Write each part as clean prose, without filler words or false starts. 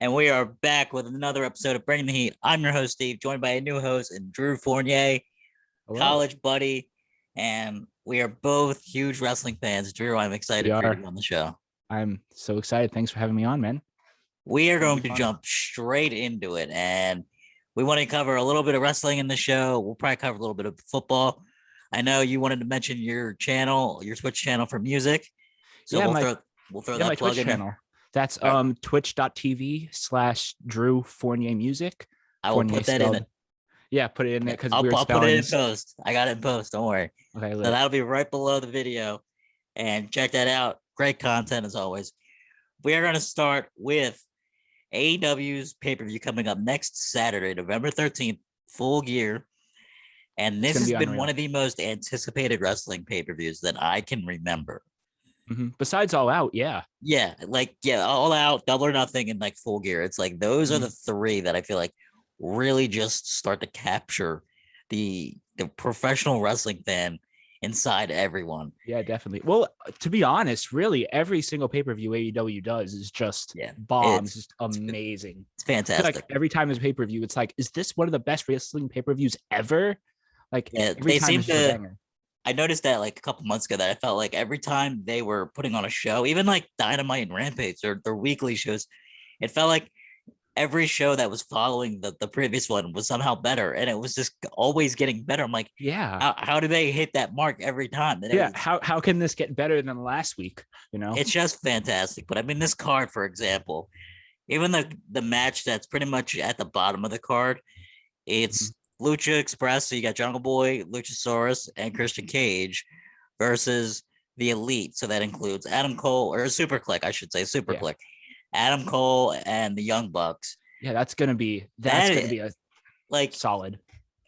And we are back with another episode of Bring the Heat. I'm your host, Steve, joined by a new host, and Drew Fournier, Hello. college buddy. And we are both huge wrestling fans. Drew, I'm excited for you to be on the show. I'm so excited. Thanks for having me on, man. We are going to jump straight into it. And we want to cover a little bit of wrestling in the show. We'll probably cover a little bit of football. I know you wanted to mention your channel, your Twitch channel for music. So yeah, we'll throw that my plug Twitch in channel. there. That's twitch.tv/Drew Fournier Music. I will put that in it. Yeah, put it in there because I'll put it in post. I got it in post. Don't worry. Okay, so that'll be right below the video. And check that out. Great content as always. We are going to start with AEW's pay-per-view coming up next Saturday, November 13th, Full Gear. And this has been one of the most anticipated wrestling pay-per-views that I can remember. Mm-hmm. Besides All Out, yeah. All Out, Double or Nothing, and like Full Gear. It's like those are the three that I feel like really just start to capture the professional wrestling fan inside everyone. Yeah, definitely. Well, to be honest, really every single pay-per-view AEW does is just bombs, just amazing. It's fantastic. Like every time there's pay-per-view, it's like, is this one of the best wrestling pay-per-views ever? Like they seem to. I noticed that like a couple months ago that I felt like every time they were putting on a show, even like Dynamite and Rampage or their weekly shows, it felt like every show that was following the previous one was somehow better, and it was just always getting better. I'm like, how do they hit that mark every time? How can this get better than last week? You know, it's just fantastic. But I mean, this card, for example, even the match that's pretty much at the bottom of the card, it's Lucha Express. So you got Jungle Boy, Luchasaurus, and Christian Cage versus the Elite. So that includes Adam Cole, or Super Click, I should say, Super Click. Adam Cole and the Young Bucks. Yeah, that's gonna be a solid.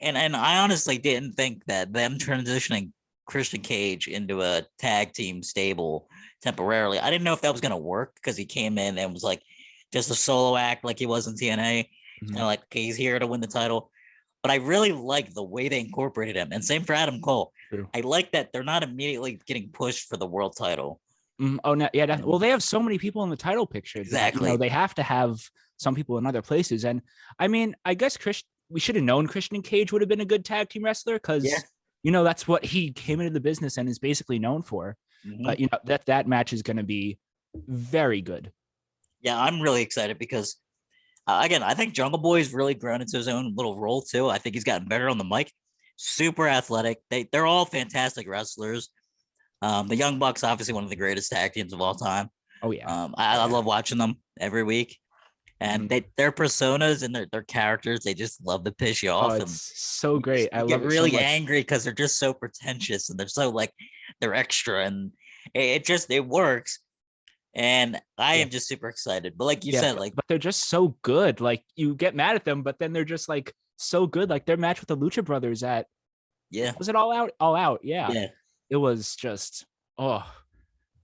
And I honestly didn't think that them transitioning Christian Cage into a tag team stable temporarily, I didn't know if that was gonna work, because he came in and was like just a solo act like he was in TNA. And like, okay, he's here to win the title. But I really like the way they incorporated him. And same for Adam Cole. True. I like that they're not immediately getting pushed for the world title. Oh, no, yeah. Definitely. Well, they have so many people in the title picture. Exactly. They have to have some people in other places. And I mean, I guess we should have known Christian Cage would have been a good tag team wrestler, because, that's what he came into the business and is basically known for. But, that match is going to be very good. Yeah, I'm really excited because, again, I think Jungle Boy's really grown into his own little role, too. I think he's gotten better on the mic. Super athletic. They're all fantastic wrestlers. The Young Bucks, obviously one of the greatest tag teams of all time. Oh yeah. I love watching them every week, and their personas and their characters, they just love to piss you off. It's so great. I get really angry because they're just so pretentious, and they're so like they're extra, and it works. And I am just super excited. But like you said, but they're just so good. Like, you get mad at them, but then they're just like so good. Like their match with the Lucha Brothers was it All Out? All Out, yeah. It was just so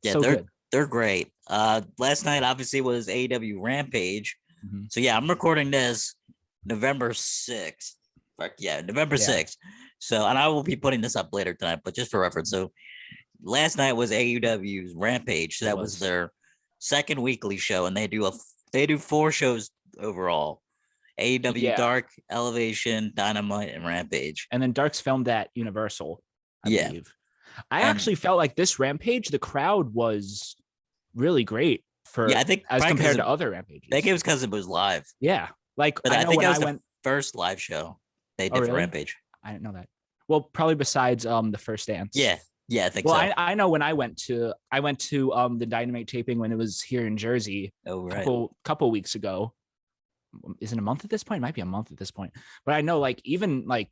good. They're great. Last night obviously was AEW Rampage. So I'm recording this November 6th. November 6th. So, and I will be putting this up later tonight, but just for reference. So last night was AEW's Rampage. So that was their second weekly show, and they do 4 shows overall. AEW Dark, Elevation, Dynamite, and Rampage. And then Dark's filmed at Universal, I believe. I actually felt like this Rampage, the crowd was really great I think as compared to other Rampages. I think it was because it was live. Yeah. Like, but I think that was the first live show they did for Rampage. I didn't know that. Well, probably besides the first dance. Yeah, I think so. Well, I know when I went to the Dynamite taping when it was here in Jersey couple weeks ago. Is it a month at this point? It might be a month at this point. But I know, like, even like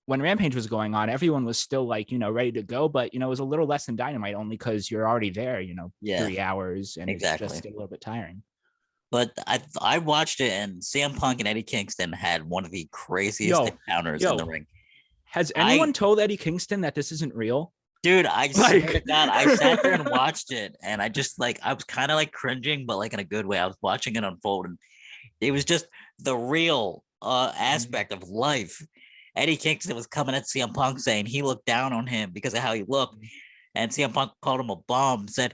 when Rampage was going on, everyone was still like, ready to go, but it was a little less than Dynamite, only because you're already there, 3 hours, and it's just a little bit tiring. But I watched it, and CM Punk and Eddie Kingston had one of the craziest encounters in the ring. Has anyone told Eddie Kingston that this isn't real? Dude, I swear to God, I sat there and watched it, and I just I was kind of like cringing, but like in a good way. I was watching it unfold, and it was just the real aspect of life. Eddie Kingston was coming at CM Punk saying he looked down on him because of how he looked. And CM Punk called him a bum, said,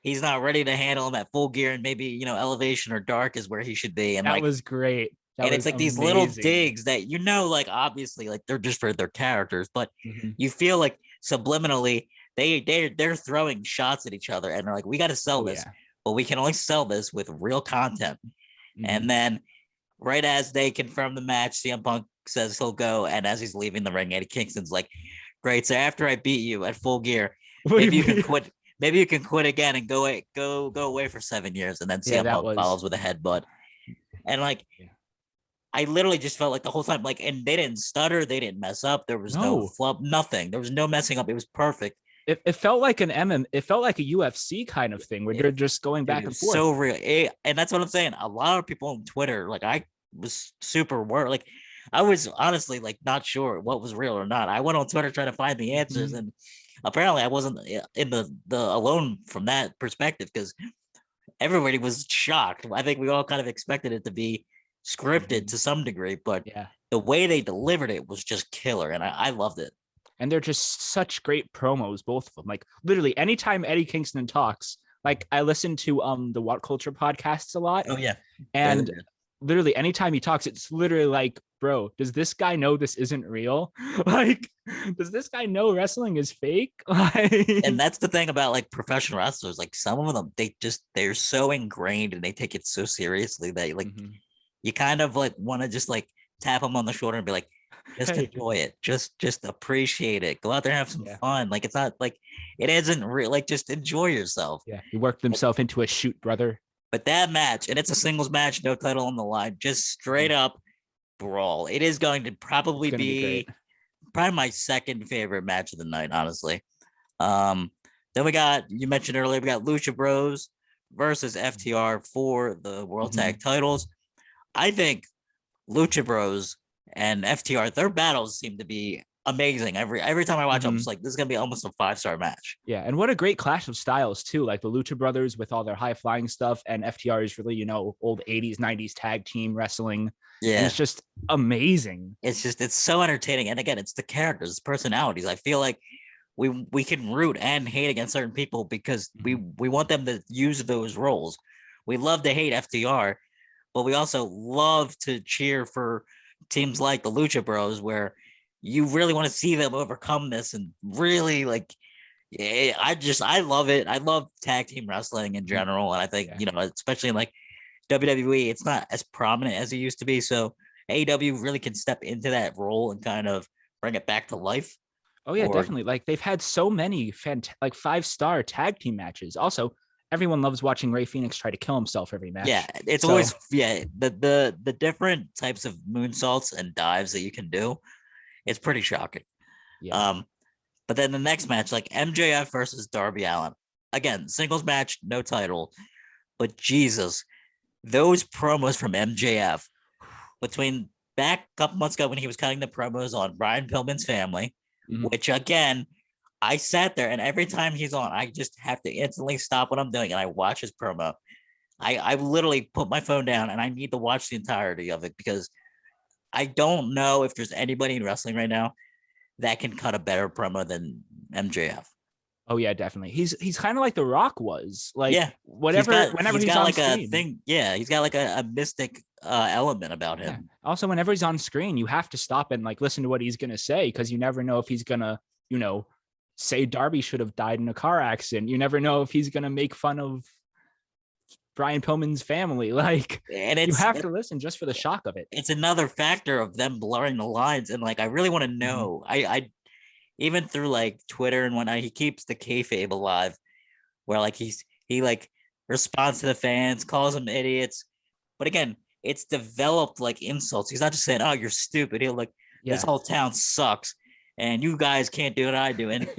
he's not ready to handle him at Full Gear, and maybe Elevation or Dark is where he should be. And that was great. And it's like these little digs that like obviously like they're just for their characters, but you feel like subliminally they're throwing shots at each other, and they're like, we got to sell this, but we can only sell this with real content. And then right as they confirm the match, CM Punk says he'll go, and as he's leaving the ring, Eddie Kingston's like, "Great, so after I beat you at Full Gear, maybe you can quit. Maybe you can quit again and go away for 7 years." And then CM Punk follows with a headbutt, and like. I literally just felt like the whole time, like, and they didn't stutter, they didn't mess up, there was no flub, nothing, there was no messing up. It was perfect. It felt like it felt like a UFC kind of thing where they're just going back and forth. So real, and that's what I'm saying. A lot of people on Twitter, like, I was super worried. Like, I was honestly like not sure what was real or not. I went on Twitter trying to find the answers, and apparently I wasn't in the alone from that perspective, because everybody was shocked. I think we all kind of expected it to be scripted to some degree, but the way they delivered it was just killer, and I loved it. And they're just such great promos, both of them. Like, literally anytime Eddie Kingston talks, like, I listen to the What Culture podcasts a lot. Oh yeah. And literally anytime he talks, it's literally like, bro, does this guy know this isn't real? Like, does this guy know wrestling is fake? And that's the thing about like professional wrestlers. Like, some of them, they're so ingrained and they take it so seriously that like you kind of like want to just like tap them on the shoulder and be like, just enjoy it. Just appreciate it. Go out there and have some fun. Like, it's not like, it isn't real. Like, just enjoy yourself. Yeah. He worked himself into a shoot, brother. But that match, and it's a singles match, no title on the line, just straight up brawl. It is going to probably be my second favorite match of the night, honestly. Then you mentioned earlier, we got Lucha Bros versus FTR for the World Tag titles. I think Lucha Bros and FTR, their battles seem to be amazing. Every time I watch them, I'm just like, this is gonna be almost a 5-star match. Yeah, and what a great clash of styles too. Like the Lucha Brothers with all their high flying stuff, and FTR is really old 80s 90s tag team wrestling. Yeah, and it's just amazing. It's so entertaining, and again, it's the characters, it's personalities. I feel like we can root and hate against certain people because we want them to use those roles. We love to hate FTR, but we also love to cheer for teams like the Lucha Bros, where you really want to see them overcome this, and really like, I love it. I love tag team wrestling in general, and I think especially in like WWE, it's not as prominent as it used to be. So AEW really can step into that role and kind of bring it back to life. Oh yeah, definitely. Like, they've had so many like 5-star tag team matches. Also, everyone loves watching Rey Fenix try to kill himself every match. Yeah, it's always the different types of moonsaults and dives that you can do. It's pretty shocking. Yeah. But then the next match, like MJF versus Darby Allin, again, singles match, no title, but Jesus, those promos from MJF between back a couple months ago when he was cutting the promos on Brian Pillman's family, which again, I sat there and every time he's on, I just have to instantly stop what I'm doing and I watch his promo. I literally put my phone down and I need to watch the entirety of it, because I don't know if there's anybody in wrestling right now that can cut a better promo than MJF. Oh yeah, definitely. He's kind of like The Rock was. Like, whenever he's got on like screen. A thing. Yeah, he's got like a mystic element about him. Yeah. Also, whenever he's on screen, you have to stop and like listen to what he's gonna say, because you never know if he's gonna, say Darby should have died in a car accident. You never know if he's gonna make fun of Brian Pillman's family. Like, and you have to listen just for the shock of it. It's another factor of them blurring the lines, and like, I really want to know. I even through like Twitter and whatnot, he keeps the kayfabe alive, where like he like responds to the fans, calls them idiots, but again, it's developed like insults. He's not just saying, "Oh, you're stupid." He'll like, "This whole town sucks, and you guys can't do what I do." And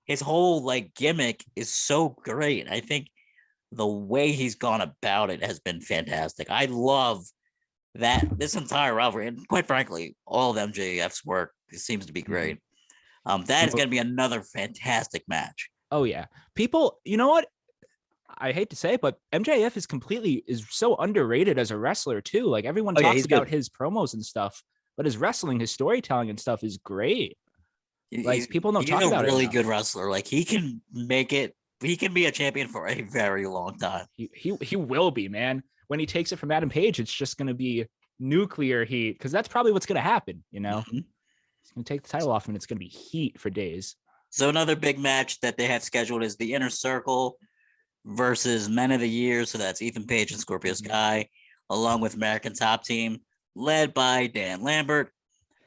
his whole like gimmick is so great. I think the way he's gone about it has been fantastic. I love that this entire rivalry, and quite frankly, all of MJF's work seems to be great. That is going to be another fantastic match. Oh yeah, people. You know what? I hate to say it, but MJF is so underrated as a wrestler too. Like, everyone talks about his promos and stuff, but his wrestling, his storytelling and stuff is great. Like, people don't talk about it. He's a really good wrestler. Like, he can make it he can be a champion for a very long time. He will be, man. When he takes it from Adam Page, it's just going to be nuclear heat, because that's probably what's going to happen. You know, he's going to take the title off him, and it's going to be heat for days. So another big match that they have scheduled is the Inner Circle versus Men of the Year. So that's Ethan Page and Scorpio Sky, along with American Top Team, led by Dan Lambert.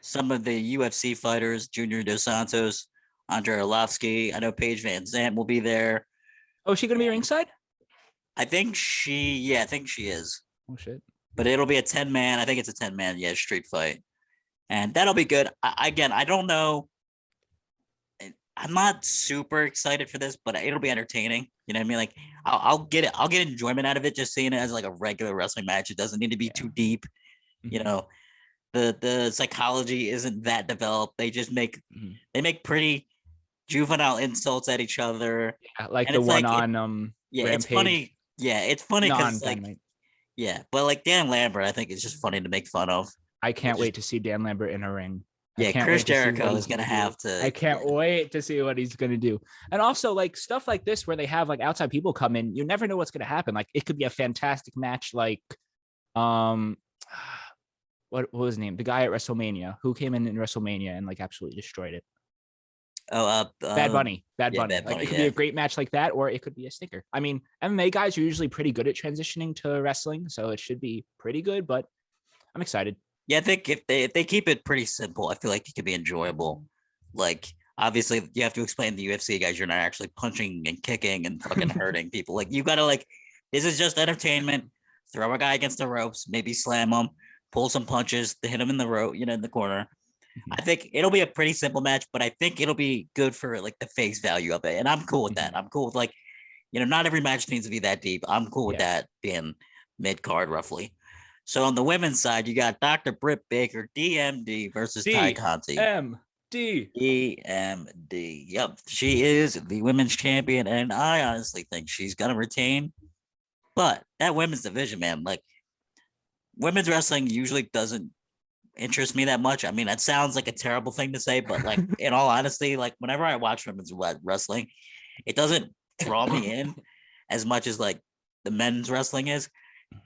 Some of the UFC fighters, Junior Dos Santos, Andrei Arlovsky. I know Paige Van Zandt will be there. Oh, is she going to be ringside? I think she is. Oh, shit. But it'll be a 10-man. I think it's a 10-man, street fight. And that'll be good. Again, I don't know. I'm not super excited for this, but it'll be entertaining. You know what I mean? Like, I'll get it. I'll get enjoyment out of it just seeing it as like a regular wrestling match. It doesn't need to be too deep. You know, the psychology isn't that developed. They just make pretty juvenile insults at each other. Yeah, like the one on Rampage. It's funny. Yeah, it's funny because but like Dan Lambert, I think it's just funny to make fun of. I can't wait to see Dan Lambert in a ring. Yeah, Chris Jericho is gonna have to. I can't wait to see what he's gonna do. And also, like, stuff like this where they have like outside people come in, you never know what's gonna happen. Like, it could be a fantastic match. Like, what was his name? The guy at WrestleMania who came in WrestleMania and like absolutely destroyed it. Bad Bunny. Bad Bunny. Like, it could be a great match like that, or it could be a stinker. I mean, MMA guys are usually pretty good at transitioning to wrestling, so it should be pretty good. But I'm excited. Yeah, I think if they keep it pretty simple, I feel like it could be enjoyable. Like, obviously, you have to explain to the UFC guys you're not actually punching and kicking and fucking hurting people. Like, you gotta this is just entertainment. Throw a guy against the ropes, maybe slam him, pull some punches to hit him in the rope, in the corner. I think it'll be a pretty simple match, but I think it'll be good for like the face value of it, and I'm cool with that. I'm cool with not every match needs to be that deep. I'm cool with that being mid card roughly. So on the women's side, you got Dr. Britt Baker, DMD versus Ty Conti. DMD. Yep, she is the women's champion, and I honestly think she's gonna retain. But that women's division, man, like women's wrestling usually doesn't interest me that much. I mean, that sounds like a terrible thing to say, but like in all honesty, like whenever I watch women's wrestling, it doesn't draw me in as much as like the men's wrestling is.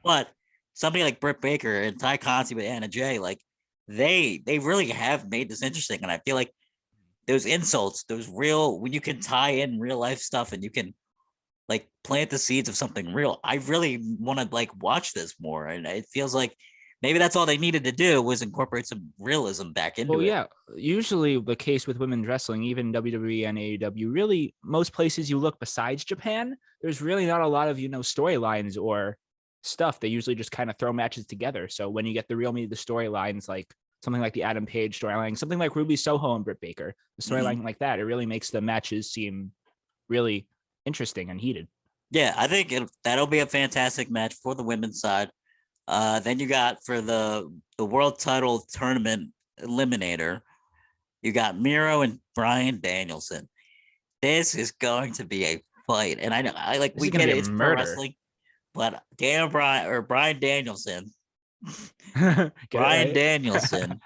But somebody like Britt Baker and Ty Conti with Anna Jay, like they really have made this interesting. And I feel like those insults, when you can tie in real life stuff and you can like plant the seeds of something real, I really want to like watch this more. And it feels like maybe that's all they needed to do was incorporate some realism back into it. Well, yeah, usually the case with women's wrestling, even WWE and AEW, really most places you look besides Japan, there's really not a lot of, storylines or stuff. They usually just kind of throw matches together. So when you get the real meat of the storylines, like something like the Adam Page storyline, something like Ruby Soho and Britt Baker, the storyline like that, it really makes the matches seem really interesting and heated. Yeah, I think that'll be a fantastic match for the women's side. Then you got for the world title tournament eliminator, you got Miro and Bryan Danielson. This is going to be a fight, and I like we get it, it's pro wrestling, but Bryan Danielson, Danielson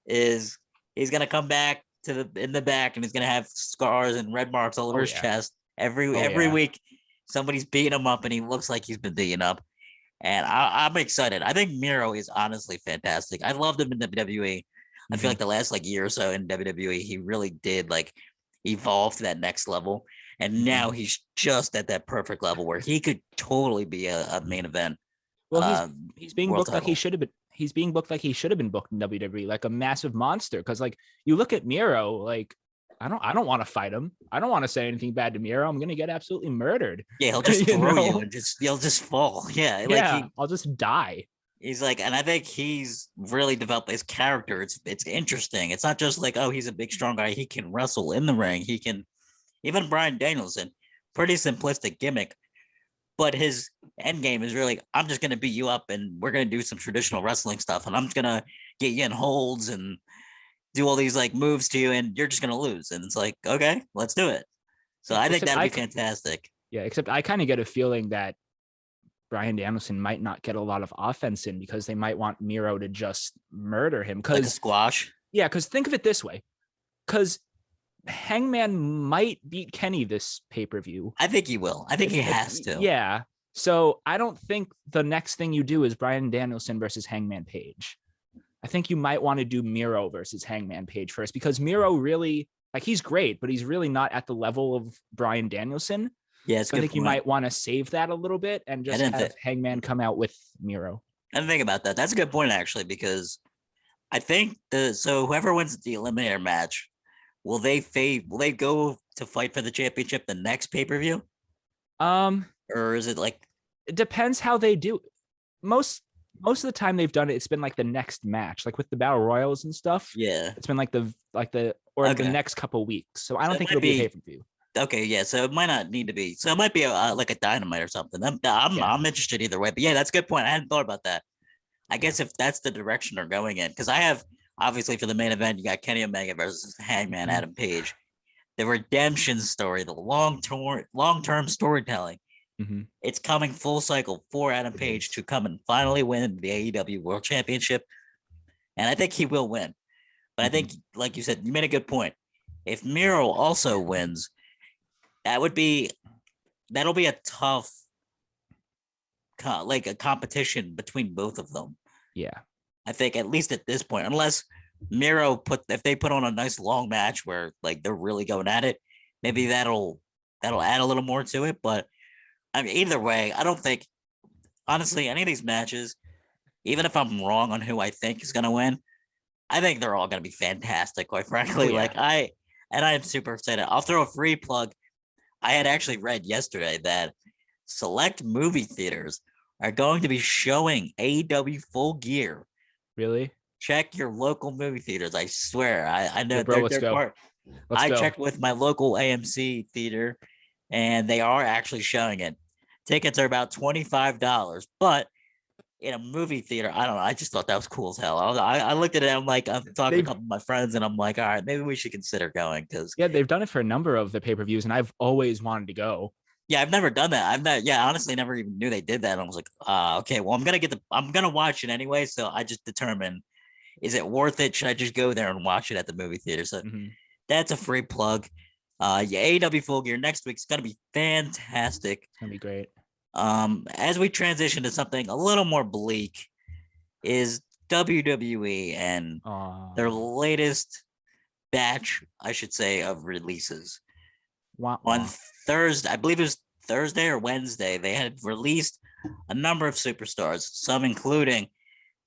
he's gonna come back in the back, and he's gonna have scars and red marks all over his chest every week. Somebody's beating him up, and he looks like he's been beaten up. And I'm excited. I think Miro is honestly fantastic. I loved him in WWE. I feel like the last year or so in WWE, he really did evolve to that next level. And now he's just at that perfect level where he could totally be a main event. Well, he's being booked like he should have been. He's being booked like he should have been booked in WWE, like a massive monster. Because you look at Miro, I don't want to fight him. I don't want to say anything bad to Miro. I'm gonna get absolutely murdered. Yeah, he'll just throw you and you'll just fall. Yeah, I'll just die. He's and I think he's really developed his character. It's interesting. It's not just he's a big strong guy. He can wrestle in the ring. He can, even Bryan Danielson, pretty simplistic gimmick, but his end game is really, I'm just gonna beat you up and we're gonna do some traditional wrestling stuff, and I'm just gonna get you in holds and do all these moves to you, and you're just gonna lose. And it's okay, let's do it. So I think that'd be fantastic. Yeah, except I kind of get a feeling that Bryan Danielson might not get a lot of offense in because they might want Miro to just murder him. Like a squash. Yeah, because think of it this way. Because Hangman might beat Kenny this pay-per-view. I think he will. I think he has to. Yeah. So I don't think the next thing you do is Bryan Danielson versus Hangman Page. I think you might want to do Miro versus Hangman Page first, because Miro really, like, he's great, but he's really not at the level of Bryan Danielson. Yeah, so I think you might want to save that a little bit and just have Hangman come out with Miro. I didn't think about that. That's a good point, actually, because I think whoever wins the Eliminator match, will they go to fight for the championship the next pay-per-view? Or is it like, it depends how they do. Most of the time they've done it, it's been like the next match, like with the battle royals and stuff. Yeah, it's been like the next couple weeks. So I don't think it'll be a pay-per-view. Okay, yeah, so it might not need to be. So it might be like a Dynamite or something. I'm interested either way. But yeah, that's a good point. I hadn't thought about that. I guess if that's the direction they're going in, because I have, obviously, for the main event, you got Kenny Omega versus Hangman Adam Page. The redemption story, the long-term storytelling. It's coming full cycle for Adam Page to come and finally win the AEW World Championship. And I think he will win. But I think, like you said, you made a good point. If Miro also wins, that'll be a tough, like, a competition between both of them. Yeah. I think at least at this point, unless Miro if they put on a nice long match where, like, they're really going at it, maybe that'll add a little more to it. But I mean, either way, I don't think, honestly, any of these matches, even if I'm wrong on who I think is going to win, I think they're all going to be fantastic, quite frankly. Like, I am super excited. I'll throw a free plug. I had actually read yesterday that select movie theaters are going to be showing AEW Full Gear. Really? Check your local movie theaters. I swear. I know let's go. I checked with my local AMC theater, and they are actually showing it. Tickets are about $25, but in a movie theater, I don't know. I just thought that was cool as hell. I looked at it. I'm like, I'm talking to a couple of my friends, and I'm like, all right, maybe we should consider going, because they've done it for a number of the pay-per-views, and I've always wanted to go. Yeah, I've never done that. Honestly never even knew they did that. And I was like, okay, well, I'm gonna watch it anyway. So I just determined, is it worth it? Should I just go there and watch it at the movie theater? So that's a free plug. AEW Full Gear next week's gonna be fantastic. It's gonna be great. As we transition to something a little more bleak, is WWE and their latest batch, I should say, of releases. On Thursday, I believe it was Thursday or Wednesday, they had released a number of superstars, some including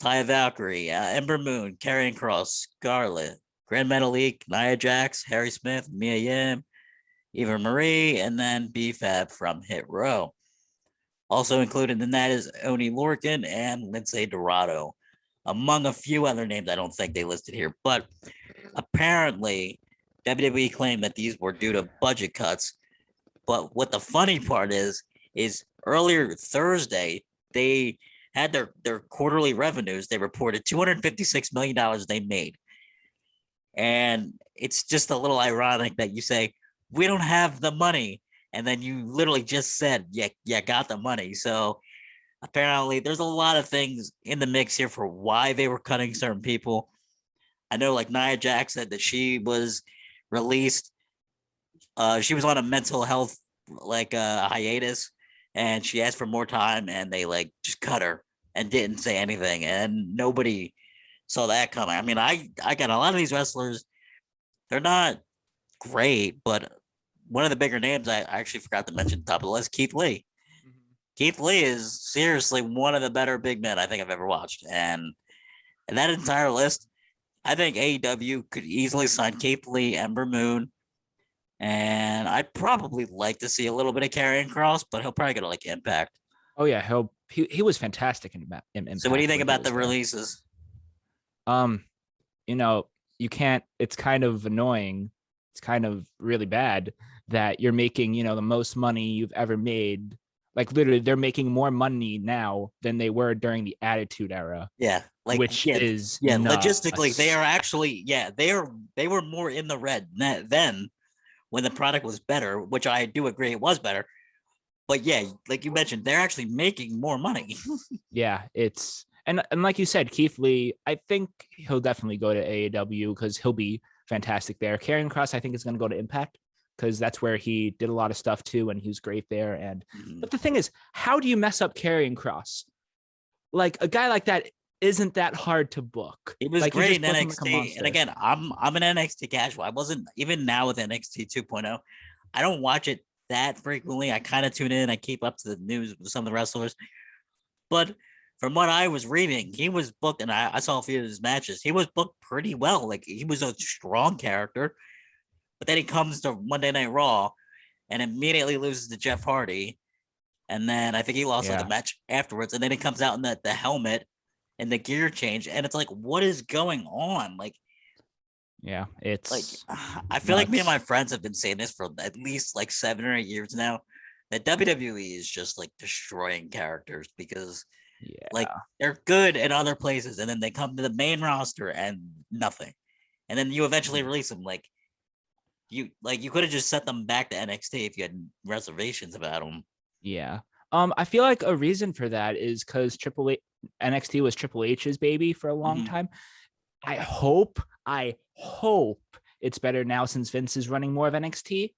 Taya Valkyrie, Ember Moon, Karrion Kross, Scarlett, Grand Metalik, Nia Jax, Harry Smith, Mia Yim, Eva Marie, and then B-Fab from Hit Row. Also included in that is Oni Lorcan and Lindsay Dorado, among a few other names I don't think they listed here. But apparently, WWE claimed that these were due to budget cuts. But what the funny part is earlier Thursday, they had their quarterly revenues. They reported $256 million they made. And it's just a little ironic that you say, we don't have the money. And then you literally just said, yeah, got the money. So apparently there's a lot of things in the mix here for why they were cutting certain people. I know, like, Nia Jax said that she was released. She was on a mental health, like, hiatus, and she asked for more time, and they, like, just cut her and didn't say anything. And nobody saw that coming. I mean, I got a lot of these wrestlers. They're not great, but one of the bigger names I actually forgot to mention top of the list, Keith Lee. Keith Lee is seriously one of the better big men I think I've ever watched. And that entire list, I think AEW could easily sign Keith Lee, Ember Moon, and I'd probably like to see a little bit of Karrion Kross, but he'll probably go to, like, Impact. Oh yeah, he was fantastic in Impact. So what do you think about the releases? You can't. It's kind of annoying. It's kind of really bad that you're making, the most money you've ever made. Like, literally, they're making more money now than they were during the Attitude Era. Yeah, is logistically, they are actually they were more in the red then when the product was better, which I do agree it was better. But yeah, like you mentioned, they're actually making more money. Yeah, and like you said, Keith Lee, I think he'll definitely go to AEW because he'll be fantastic there. Karrion Kross, I think, is going to go to Impact because that's where he did a lot of stuff too, and he was great there. And but the thing is, how do you mess up Karrion Kross? Like a guy like that isn't that hard to book. It was like, great in NXT. And again, I'm an NXT casual. I wasn't even now with NXT 2.0. I don't watch it that frequently. I kind of tune in. I keep up to the news with some of the wrestlers. But from what I was reading, he was booked, and I saw a few of his matches. He was booked pretty well. Like, he was a strong character. But then he comes to Monday Night Raw and immediately loses to Jeff Hardy. And then I think he lost like a match afterwards. And then he comes out in the helmet and the gear change. And it's like, what is going on? Like, yeah, it's like, I feel like me and my friends have been saying this for at least like 7 or 8 years now, that WWE is just like destroying characters because like they're good in other places. And then they come to the main roster and nothing. And then you eventually release them. Like, you could have just set them back to NXT if you had reservations about them. Yeah. I feel like a reason for that is because NXT was Triple H's baby for a long time. I hope it's better now since Vince is running more of NXT.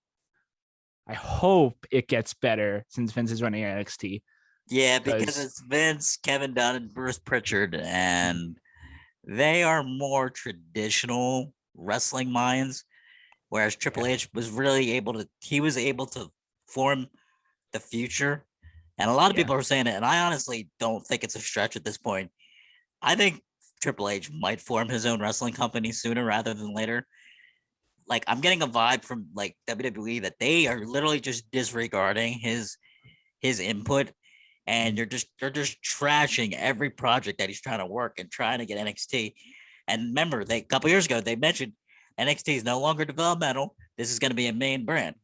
I hope it gets better since Vince is running NXT. Yeah, because it's Vince, Kevin Dunn, and Bruce Pritchard, and they are more traditional wrestling minds. Whereas Triple H was really able to form the future. And a lot of people are saying it, and I honestly don't think it's a stretch at this point. I think Triple H might form his own wrestling company sooner rather than later. Like, I'm getting a vibe from like WWE that they are literally just disregarding his input, and they're just trashing every project that he's trying to work and trying to get NXT. And remember, a couple years ago they mentioned NXT is no longer developmental. This is going to be a main brand.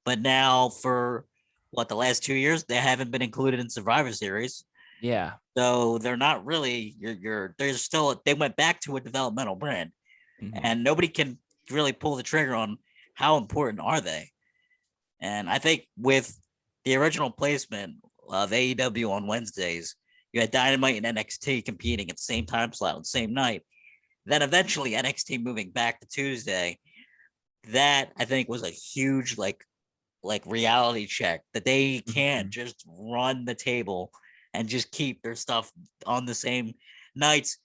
But now for the last 2 years, they haven't been included in Survivor Series. Yeah. So they're not really, they went back to a developmental brand. And nobody can really pull the trigger on how important are they. And I think with the original placement of AEW on Wednesdays, you had Dynamite and NXT competing at the same time slot on the same night. Then eventually NXT moving back to Tuesday, that I think was a huge like reality check that they can't just run the table and just keep their stuff on the same nights.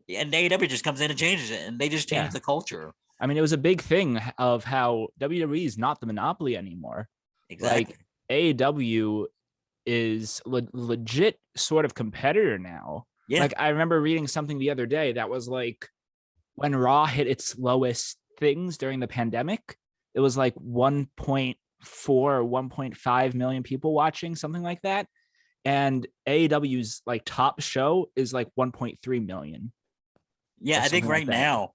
And AEW just comes in and changes it, and they just change the culture. I mean, it was a big thing of how WWE is not the monopoly anymore. Exactly. Like, AEW is legit sort of competitor now. Yeah. Like, I remember reading something the other day that was like, when Raw hit its lowest things during the pandemic, it was like 1.4 or 1.5 million people watching, something like that. And AEW's like top show is like 1.3 million. Yeah, I think right now,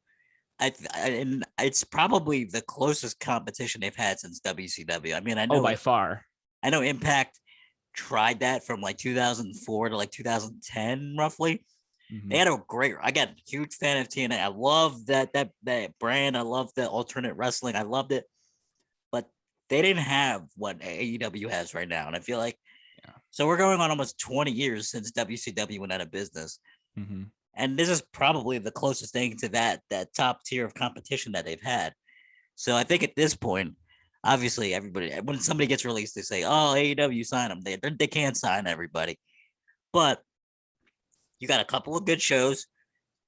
and it's probably the closest competition they've had since WCW. I mean, I know by far. I know Impact tried that from like 2004 to like 2010, roughly. They had a great. I got a huge fan of TNA. I love that brand. I love the alternate wrestling. I loved it, but they didn't have what AEW has right now. And I feel like, so we're going on almost 20 years since WCW went out of business, and this is probably the closest thing to that top tier of competition that they've had. So I think at this point, obviously, everybody, when somebody gets released, they say, "Oh, AEW sign them." They can't sign everybody, but you got a couple of good shows.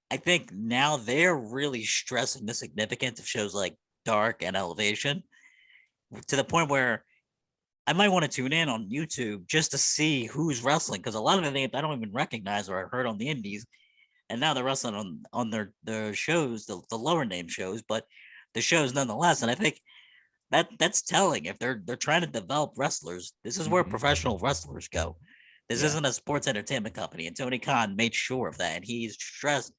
I think now they're really stressing the significance of shows like Dark and Elevation to the point where I might want to tune in on YouTube just to see who's wrestling, because a lot of the names I don't even recognize or I heard on the indies, and now they're wrestling on their shows, the lower name shows, but the shows nonetheless. And I think that's telling. If they're trying to develop wrestlers, this is where professional wrestlers go. This isn't a sports entertainment company, and Tony Khan made sure of that, and he's stressed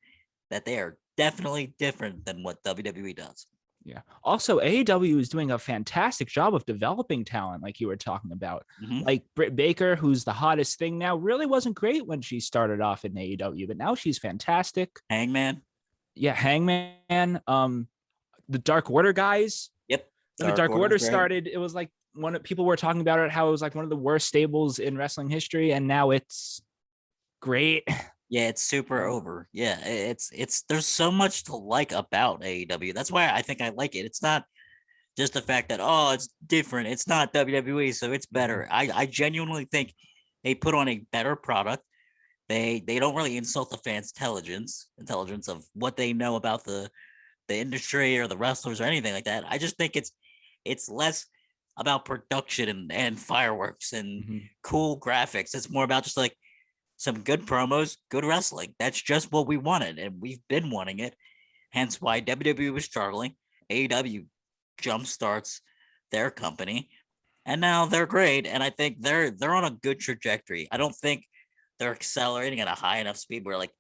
that they are definitely different than what WWE does. Yeah. Also, AEW is doing a fantastic job of developing talent, like you were talking about. Like Britt Baker, who's the hottest thing now, really wasn't great when she started off in AEW, but now she's fantastic. Hangman. Yeah, Hangman. The Dark Order guys. Yep. When the Dark Order started, it was like people were talking about it, how it was like one of the worst stables in wrestling history, and now it's great. Yeah, it's super over. Yeah, it's there's so much to like about AEW. That's why I think I like it. It's not just the fact that it's different. It's not WWE, so it's better. I genuinely think they put on a better product. They don't really insult the fans' intelligence of what they know about the industry or the wrestlers or anything like that. I just think it's less about production and fireworks and cool graphics. It's more about just like some good promos, good wrestling. That's just what we wanted, and we've been wanting it. Hence why WWE was struggling. AEW jumpstarts their company, and now they're great. And I think they're on a good trajectory. I don't think they're accelerating at a high enough speed where like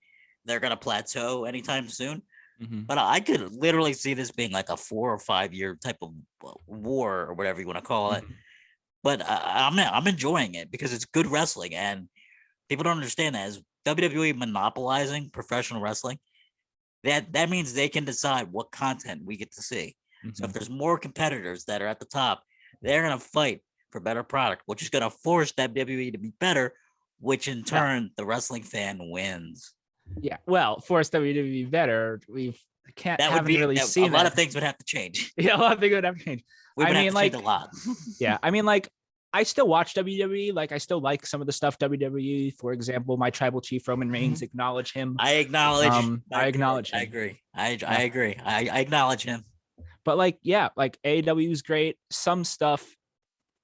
they're gonna plateau anytime soon. But I could literally see this being like a 4 or 5 year type of war or whatever you want to call it. But I'm enjoying it because it's good wrestling, and people don't understand that as WWE monopolizing professional wrestling, that means they can decide what content we get to see. So if there's more competitors that are at the top, they're gonna fight for better product, which is gonna force WWE to be better, which in turn the wrestling fan wins. Yeah, well, force WWE to be better. Haven't really seen a lot of things would have to change. Yeah, a lot of things would have to change. We would have to change a lot. Yeah, I mean, like I still watch WWE. Like I still like some of the stuff WWE. For example, my tribal chief Roman Reigns. Acknowledge him. I acknowledge. I acknowledge him. I agree. I agree. I acknowledge him. But like, yeah, like AEW is great. Some stuff,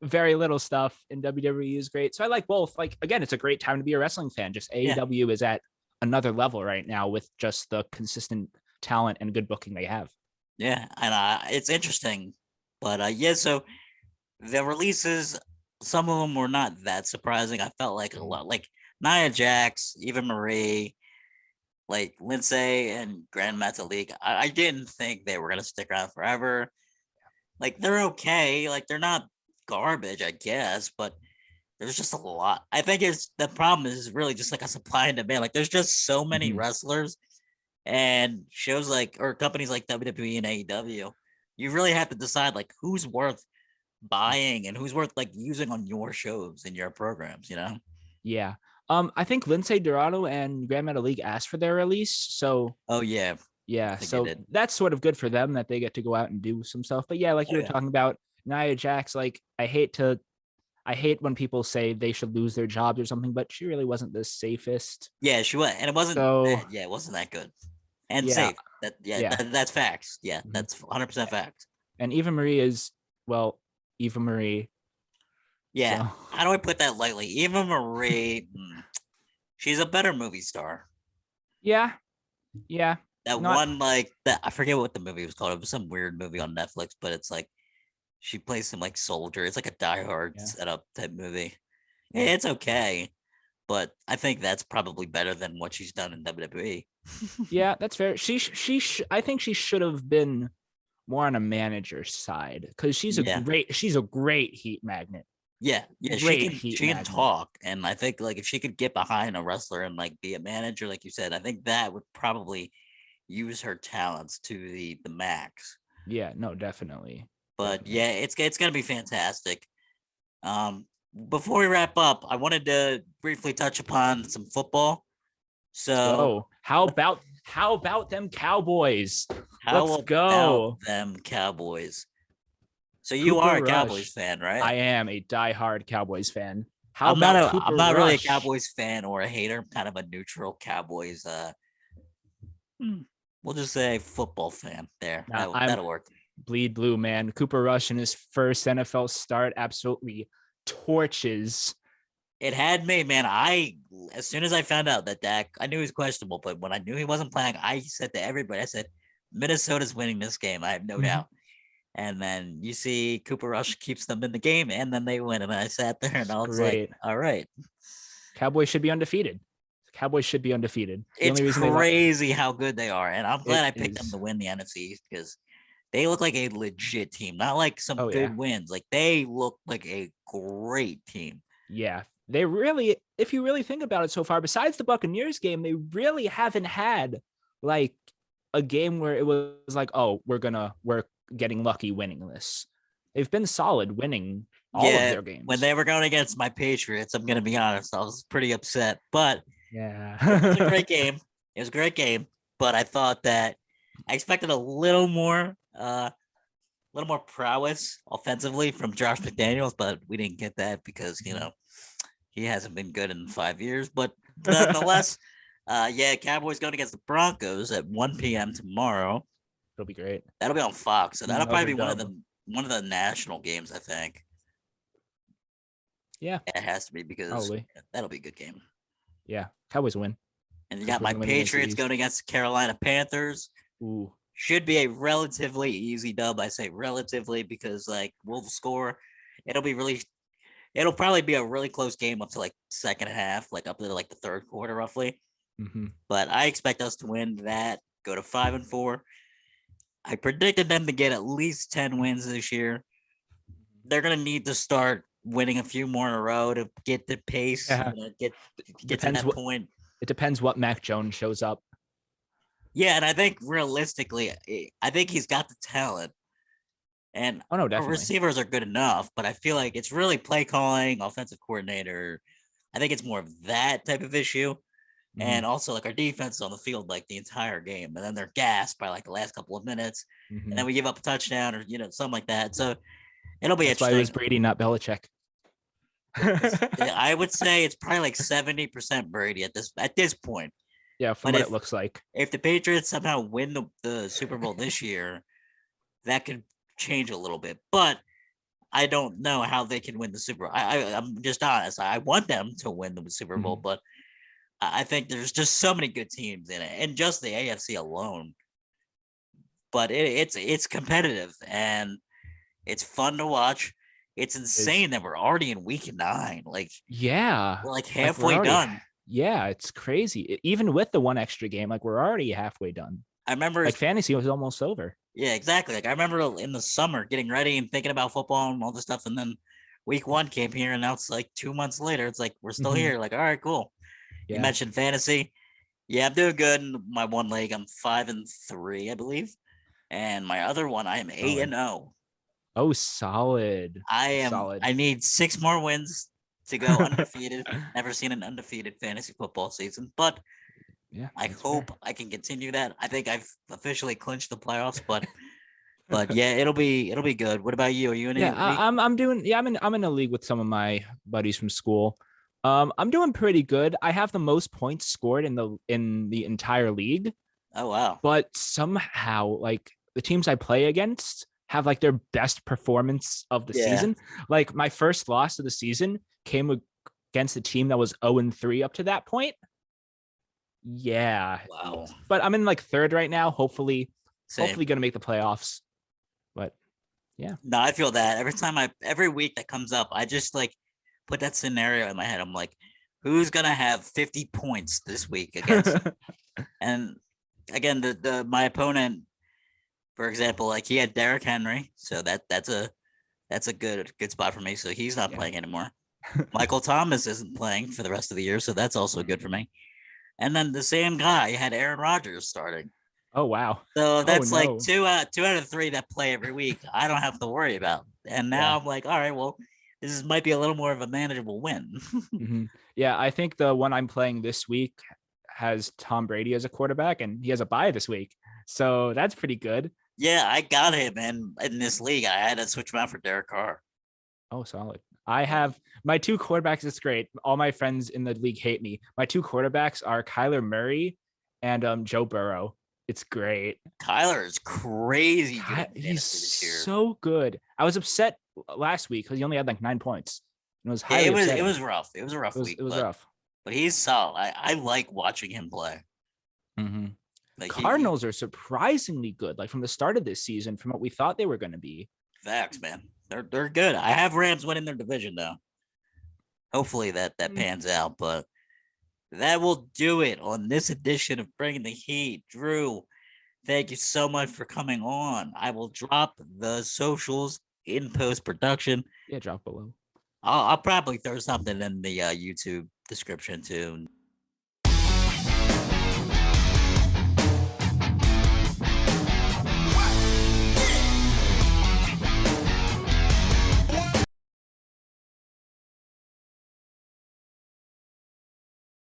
very little stuff in WWE is great. So I like both. Like again, it's a great time to be a wrestling fan. Just AEW is at another level right now with just the consistent talent and good booking they have. Yeah, and it's interesting, but so the releases, some of them were not that surprising. I felt like a lot, like Nia Jax, Eva Marie, like Lindsay and Grand Metalik. I didn't think they were gonna stick around forever. Like they're okay, like they're not garbage, I guess, but there's just a lot. I think it's the problem is really just like a supply and demand. Like there's just so many wrestlers and shows like or companies like WWE and AEW. You really have to decide like who's worth buying and who's worth like using on your shows and your programs, you know? Yeah. I think Lindsay Dorado and Grand Metalik asked for their release. So yeah. So that's sort of good for them that they get to go out and do some stuff. But yeah, like you were talking about Nia Jax, like I hate when people say they should lose their jobs or something, but she really wasn't the safest. Yeah, she was, and it wasn't. It wasn't that good and safe. That's facts. Yeah, that's 100% facts. And Eva Marie is Eva Marie. Yeah, so. How do I put that lightly? Eva Marie, she's a better movie star. Yeah. One like that. I forget what the movie was called. It was some weird movie on Netflix, but it's like. She plays some like soldier. It's like a Die Hard setup type movie. Yeah, it's okay, but I think that's probably better than what she's done in WWE. Yeah, that's fair. I think she should have been more on a manager side because she's a great heat magnet. Yeah, she can talk, and I think like if she could get behind a wrestler and like be a manager, like you said, I think that would probably use her talents to the max. Yeah, no, definitely. But yeah, it's gonna be fantastic. Before we wrap up, I wanted to briefly touch upon some football. So how about them Cowboys? Let's go them Cowboys. So you are a Cowboys fan, right? I am a diehard Cowboys fan. I'm not really a Cowboys fan or a hater. I'm kind of a neutral Cowboys. We'll just say football fan. There, that'll work. Bleed blue, man. Cooper Rush in his first NFL start absolutely torches. It had me, man. As soon as I found out that Dak, I knew he was questionable, but when I knew he wasn't playing, I said to everybody, I said, Minnesota's winning this game. I have no doubt. And then you see Cooper Rush keeps them in the game, and then they win. And I sat there and I was like, all right. Cowboys should be undefeated. It's crazy how good they are. And I'm glad I picked them to win the NFC East because they look like a legit team, not like some good wins. Like they look like a great team. Yeah, they really, if you really think about it so far, besides the Buccaneers game, they really haven't had like a game where it was like, oh, we're getting lucky winning this. They've been solid winning all of their games. When they were going against my Patriots, I'm going to be honest, I was pretty upset, but Yeah. It was a great game. It was a great game, but I thought that I expected a little more prowess offensively from Josh McDaniels, but we didn't get that because he hasn't been good in 5 years. But nonetheless, Cowboys going against the Broncos at 1 p.m. tomorrow. It'll be great. That'll be on Fox, so that'll probably be Another one of the national games, I think. Yeah, it has to be because probably. That'll be a good game. Yeah, Cowboys win. And you got my Patriots going against the Carolina Panthers. Ooh. Should be a relatively easy dub. I say relatively because we'll score. It'll probably be a really close game up to second half, up to the third quarter roughly. Mm-hmm. But I expect us to win that, go to 5-4. I predicted them to get at least 10 wins this year. They're gonna need to start winning a few more in a row to get the pace. Yeah. Get to that point. It depends what Mac Jones shows up. Yeah, and I think realistically, I think he's got the talent. And definitely. Receivers are good enough, but I feel like it's really play calling, offensive coordinator. I think it's more of that type of issue. Mm-hmm. And also our defense is on the field the entire game. And then they're gassed by the last couple of minutes. Mm-hmm. And then we give up a touchdown or something like that. So it'll be interesting. That's why it was Brady, not Belichick. I would say it's probably 70% Brady at this point. Yeah, from what it looks like. If the Patriots somehow win the Super Bowl this year, that could change a little bit. But I don't know how they can win the Super Bowl. I'm just honest. I want them to win the Super Bowl, but I think there's just so many good teams in it, and just the AFC alone. But it's competitive and it's fun to watch. It's insane that we're already in week 9. Yeah, we're halfway done. Yeah, it's crazy. Even with the one extra game, we're already halfway done. I remember fantasy was almost over. Yeah, exactly. I remember in the summer getting ready and thinking about football and all this stuff, and then week 1 came here, and now it's 2 months later. It's we're still here. All right, cool. Yeah. You mentioned fantasy. Yeah, I'm doing good in my one league. I'm 5-3, I believe, and my other one I am 8-0. Oh, solid. Solid. I need 6 more wins to go undefeated. Never seen an undefeated fantasy football season, but yeah, I hope I can continue that. I think I've officially clinched the playoffs, but yeah, it'll be good. What about you? Are you in? I'm doing. Yeah, I'm in a league with some of my buddies from school. I'm doing pretty good. I have the most points scored in the entire league. Oh wow! But somehow, the teams I play against have their best performance of the season. My first loss of the season came against a team that was 0-3 up to that point. Yeah. Wow. But I'm in third right now. Hopefully gonna make the playoffs. But yeah. No, I feel that every week that comes up, I just put that scenario in my head. I'm who's gonna have 50 points this week against? And again, my opponent, for example, he had Derrick Henry, so that's a good spot for me. So he's not playing anymore. Michael Thomas isn't playing for the rest of the year, so that's also good for me. And then the same guy had Aaron Rodgers starting. Oh wow! So that's 2 out of 3 that play every week. I don't have to worry about. And now I'm all right, well, this might be a little more of a manageable win. Mm-hmm. Yeah, I think the one I'm playing this week has Tom Brady as a quarterback, and he has a bye this week, so that's pretty good. Yeah, I got him in this league. I had to switch him out for Derek Carr. Oh, solid. I have my 2 quarterbacks. It's great. All my friends in the league hate me. My 2 quarterbacks are Kyler Murray and Joe Burrow. It's great. Kyler is crazy. He's so good. I was upset last week because he only had 9 points. It was highly upsetting. It was rough. It was a rough week. It was rough. But he's solid. I like watching him play. Mm-hmm. Cardinals are surprisingly good. From the start of this season, from what we thought they were going to be. Facts, man. They're good. I have Rams winning their division though. Hopefully that pans out, but that will do it on this edition of Bringing the Heat. Drew, thank you so much for coming on. I will drop the socials in post-production. Yeah, drop below. I'll probably throw something in the YouTube description too.